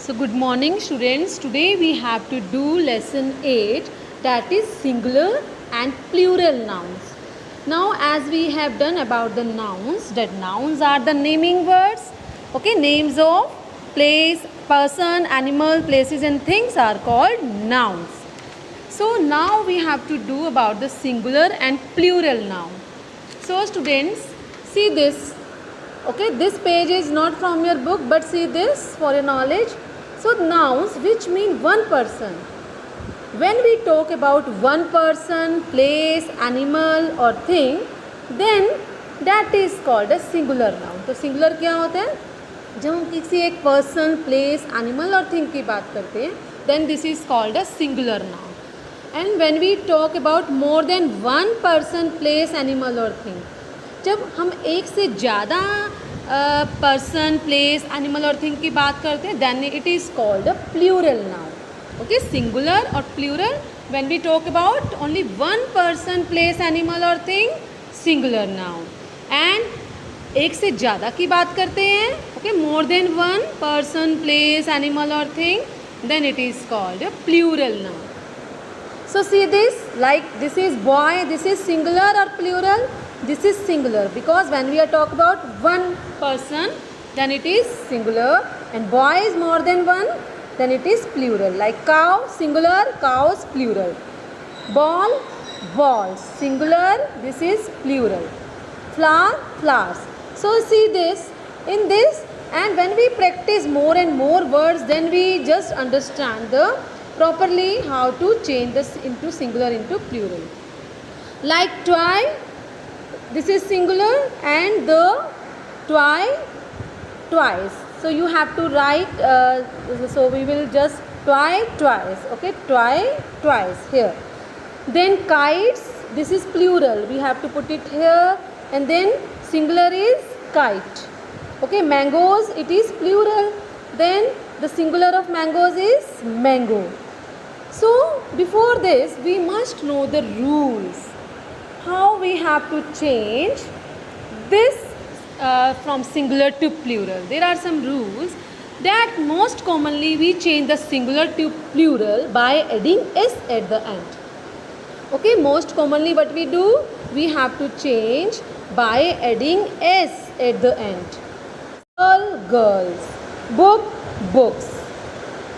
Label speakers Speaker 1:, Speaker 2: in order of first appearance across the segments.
Speaker 1: So good morning students. Today we have to do lesson 8, that is singular and plural nouns. Now as we have done about the nouns, that nouns are the naming words. Okay, names of place, person, animal, places and things are called nouns. So now we have to do about the singular and plural noun. So students, see this. Okay, this page is not from your book, but see this for your knowledge. So nouns which mean one person. When we talk about one person, place, animal or thing, then that is called a singular noun. तो singular क्या होता है? जब हम किसी एक person, place, animal और thing की बात करते हैं, then this is called a singular noun. And when we talk about more than one person, place, animal or thing, जब हम एक से ज़्यादा पर्सन, प्लेस, एनिमल और थिंग की बात करते हैं, then it is called a plural noun. Okay, singular और plural when we talk about only one person, place, animal और थिंग, सिंगुलर नाउन. एंड एक से ज़्यादा की बात करते हैं, okay, more than one person, place, animal और thing, then it is called a plural noun. So see this, like this is boy, this is singular or plural? This is singular, because when we are talking about one person, then it is singular, and boy is more than one, then it is plural. Like cow, singular, cows, plural. Ball, balls, singular, this is plural. Flower, flowers. So see this, in this, and when we practice more and more words, then we just understand the properly how to change this into singular into plural. Like toy, this is singular, and the toy, twice. So you have to write, so we will just toy, twice. Okay, toy, twice here. Then kites, this is plural, we have to put it here, and then singular is kite. Okay, mangoes, it is plural, then the singular of mangoes is mango. So before this we must know the rules, how we have to change this from singular to plural. There are some rules that most commonly we change the singular to plural by adding s at the end. Okay, most commonly what we do, we have to change by adding s at the end. Girl, girls, book, books.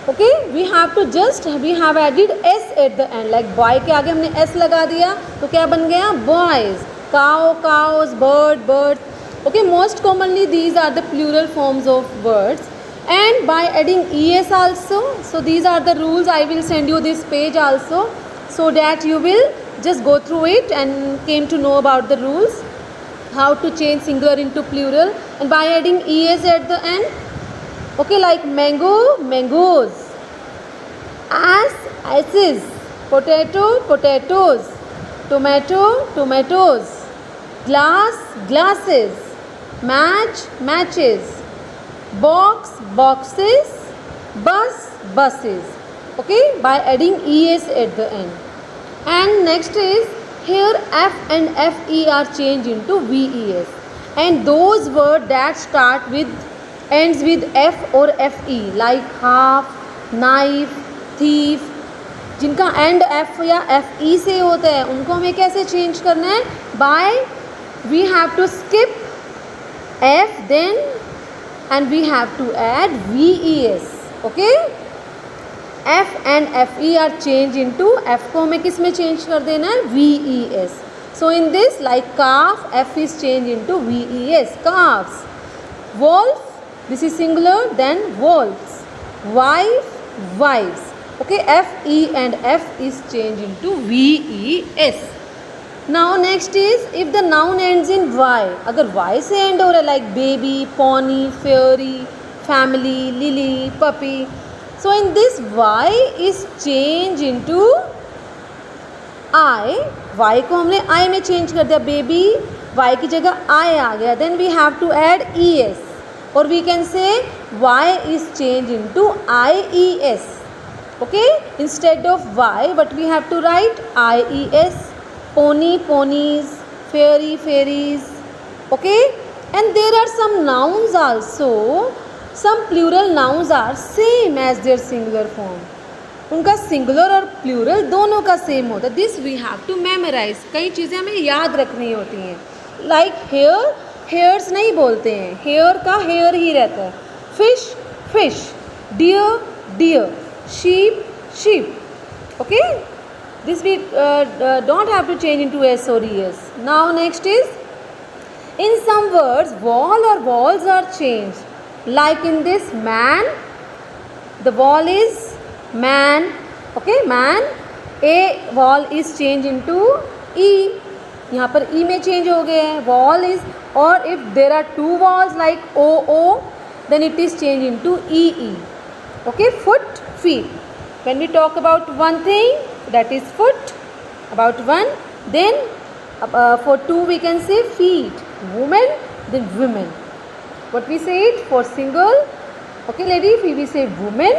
Speaker 1: Okay, we have added s at the end, like boy के आगे हमने s लगा दिया तो क्या बन गया, boys. Cow, cows, bird, birds. Okay, most commonly these are the plural forms of words, and by adding es also. So these are the rules. I will send you this page also, so that you will just go through it and came to know about the rules, how to change singular into plural, and by adding es at the end. Okay, like mango, mangoes, ass, asses, potato, potatoes, tomato, tomatoes, glass, glasses, match, matches, box, boxes, bus, buses. Okay, by adding es at the end. And next is, here f and fe are changed into ves, and those words that start with ends with f or fe, like half, knife, thief, जिनका and f या fe से होता है, उनको हमें कैसे change करना है, by we have to skip f then and we have to add ves. Okay, f and fe are changed into, f को हमें किस में चेंज कर देना है, ves. So in this, like calf, f is changed into ves, calves. Wolf, this is singular, then wolves. Wife, wives. Okay, fe and f is changed into ves. Now next is, if the noun ends in y, अगर y से end हो रहा है, like baby, pony, fairy, family, lily, puppy, so in this y is changed into I. y को हमने I में change कर दिया, baby, y की जगह I आ गया, then we have to add es, or we can say y is changed into ies. Okay, instead of y, but we have to write ies. Pony, ponies, fairy, fairies. Okay, and there are some nouns also some plural nouns are same as their singular form. उनका singular और plural दोनों का same होता है. This we have to memorise. कई चीज़ें हमें याद रखनी होती हैं. लाइक हेयर, हेयर्स नहीं बोलते हैं, हेयर का हेयर ही रहता है. Fish, fish. Deer, deer. Sheep, sheep. Okay, this we don't have to change into s or es. Now next is, in some words vowel or vowels are changed. Like in this man, the vowel is man. Okay, man. A vowel is changed into e. यहाँ पर e में change हो गए हैं. Vowel is, or if there are two vowels like o o, then it is changed into e e. Okay, foot, feet. When we talk about one thing, that is foot, about one. Then for two we can say feet. Woman, then women. What we say it for single? Okay, lady, we say woman,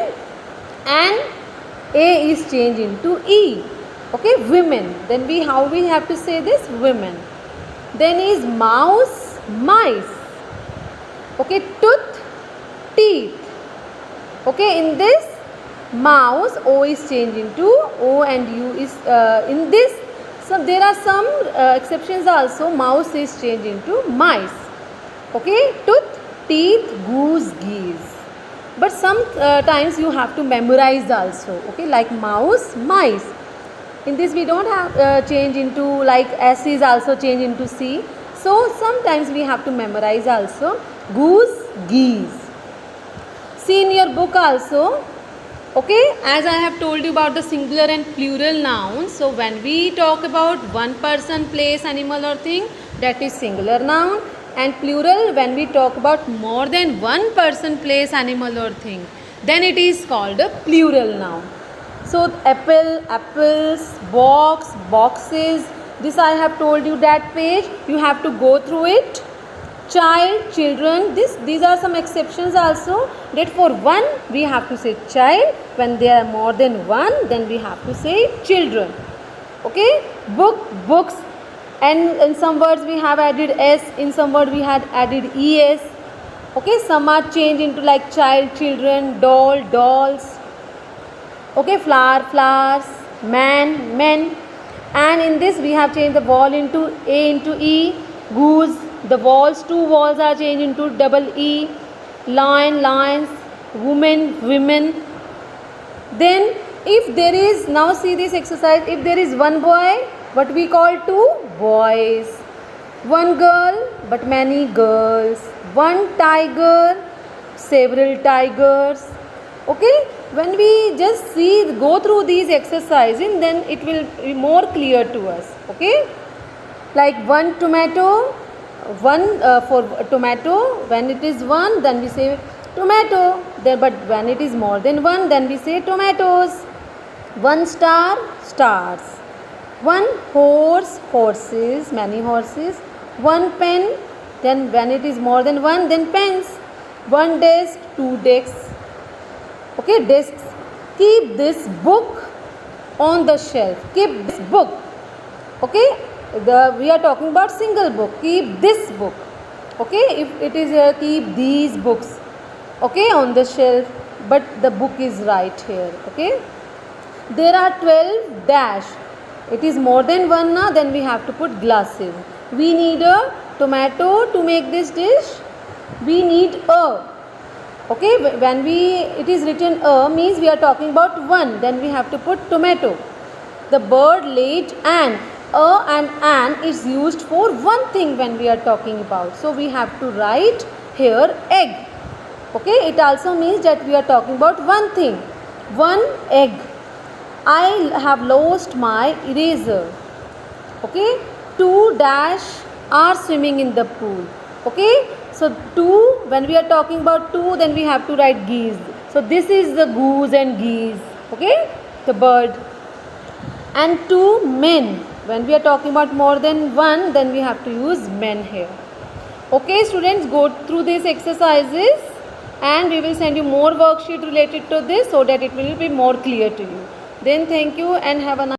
Speaker 1: and a is changed into e. Okay, women. Then how we have to say this? Women. Then is mouse, mice. Okay, tooth, teeth. Okay, in this mouse, o is changed into o and u is in this. So there are some exceptions also. Mouse is changed into mice. Okay, tooth, teeth, goose, geese. But sometimes you have to memorize also. Okay, like mouse, mice. In this we don't have change into, like s is also changed into c. So sometimes we have to memorize also. Goose, geese. See in your book also. Okay, as I have told you about the singular and plural nouns. So when we talk about one person, place, animal or thing, that is singular noun. And plural, when we talk about more than one person, place, animal or thing, then it is called a plural noun. So apple, apples, box, boxes. This I have told you that page. You have to go through it. Child, children. These are some exceptions also. That for one we have to say child. When there are more than one, then we have to say children. Okay, book, books. And in some words we have added s. In some words we had added es. Okay, some are changed into like child, children, doll, dolls. Okay, flower, flowers. Man, men. And in this we have changed the vowel into a into e. Goose. The vowels, two vowels are changed into double e. Lion, lions. Woman, women. Then if there is, now see this exercise, if there is one boy, what we call two boys. One girl, but many girls. One tiger, several tigers. Okay, when we just see, go through these exercises, then it will be more clear to us. Okay, like one tomato. One for tomato, when it is one, then we say tomato. There, but when it is more than one, then we say tomatoes. One star, stars. One horse, horses, many horses. One pen, then when it is more than one, then pens. One desk, two desks. Okay, desks. Keep this book on the shelf. Keep this book. Okay, we are talking about single book. Keep this book. Okay, if it is here, keep these books. Okay, on the shelf, but the book is right here. Okay, there are 12 dash. It is more than one now, then we have to put glasses. We need a tomato to make this dish. We need a. Okay, when it is written a, means we are talking about one, then we have to put tomato. The bird laid an. A and an is used for one thing when we are talking about. So we have to write here egg. Okay, it also means that we are talking about one thing. One egg. I have lost my eraser. Okay, two dash are swimming in the pool. Okay, so two, when we are talking about two, then we have to write geese. So this is the goose and geese. Okay, the bird. And two men. When we are talking about more than one, then we have to use men here. Okay, students, go through these exercises and we will send you more worksheet related to this so that it will be more clear to you. Then thank you and have a nice